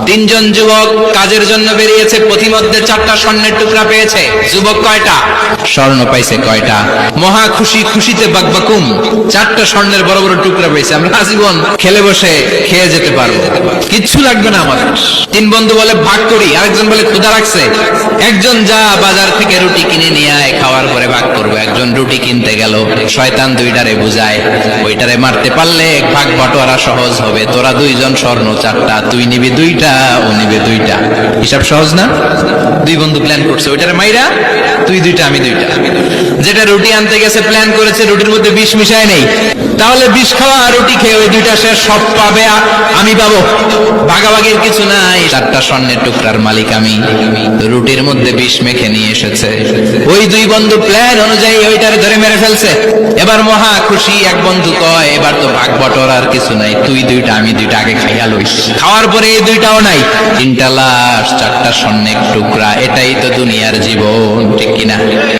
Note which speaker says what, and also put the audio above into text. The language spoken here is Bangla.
Speaker 1: তিনজন যুবক কাজের জন্য বেরিয়েছে, পথিমধ্যে 4টা স্বর্ণের টুকরা পেয়েছে। যুবক কয়টা? স্বর্ণ পাইছে কয়টা? মহা খুশি, খুশিতে বাকবাকুম, 4টা স্বর্ণের বড় বড় টুকরা পেয়েছে। আমরা আজীবন খেলে বসে খেয়ে যেতে পারবো, কিচ্ছু লাগবে না আমাদের। 3 বন্ধু বলে ভাগ করি, আরেকজন বলে ক্ষুধা লাগছে, একজন যা বাজার থেকে রুটি কিনে নিয়ে আয়, খাওয়ার পরে ভাগ করবো। একজন রুটি কিনতে গেল, শয়তান 2টারে বুঝায় ওইটারে মারতে পারলে ভাগ বাটোয়ারা সহজ হবে। তোরা 2 জন স্বর্ণ 4টা, তুই নিবি 2টা, ও নিবে 2টা। হিসাব সহজ না? 2 বন্ধু প্ল্যান করছে, ওইটারে মাইরা তুই 2টা আমি 2টা। যেটা রুটি আনতে গেছে প্ল্যান করেছে রুটির মধ্যে বিষ মিশায় নেই, তাহলে বিষ খাওয়া রুটি খেয়ে ওই 2টা সে সব পাবে, আমি পাবো, ভাগাভাগির কিছু নাই। 4টা স্বর্ণের টুকরার মালিক আমি। রুটির মধ্যে বিষ মেখে নিয়ে এসেছে, ওই 2 বন্ধু প্ল্যান অনুযায়ী ওইটারে ধরে মেরে ফেলছে। এবার মহা খুশি। এক বন্ধু কয় এবার তো ভাগ বটরার কিছু নাই, তুই 2টা আমি 2টা, আগে খাইয়া লইস। খাওয়ার পরে এই 2টাও নাই, 3টা লাশ, 4টা স্বর্ণের টুকরা। এটাই তো দুনিয়ার জীবন, ঠিক কিনা?